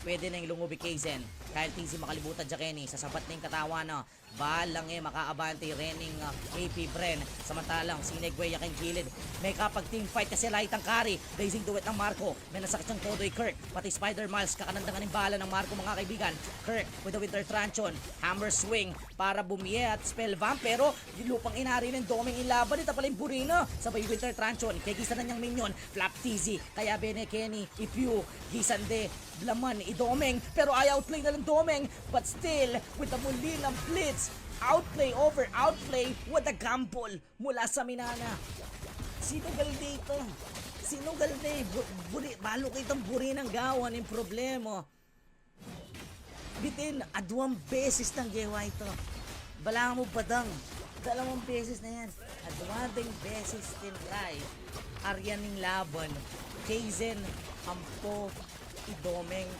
pwede na yung lungubi Kaizen. Kyle TC makalibutan dyan Kenny, sasapat na yung katawan no. Balang makaabante Rening AP Bren. Samantalang Sinegway yaking gilid. May kapag team fight kasi light ang carry. Blazing duet ng Marco. May nasakit siyang Kodoy Kirk. Pati Spider Miles kakanandangan ng bala ng Marco mga kaibigan. Kirk with the Winter Tranchon. Hammer swing para bumiye at spell vamp. Pero yung lupang inari ng Doming ilaban. Ito pala yung Burino. Sabay Winter Tranchon. Kaya na niyang minion. Flap TZ. Kaya Bene Kenny. Ipiu. Gisande. Laman Idomeng. Pero ay outplay na ng Domeng. But still with the muli ng Blitz. Outplay over outplay with a gamble mula sa Minana. Sinugal dito. Sinugal dito. Balo kitang buri ng gawan yung problema. Bitin, adwang beses ng gewa ito. Bala mo badang. 2 beses na yan. Adwading beses tinry. Aryan ng laban. Kaizen, Ampo, Idomeng,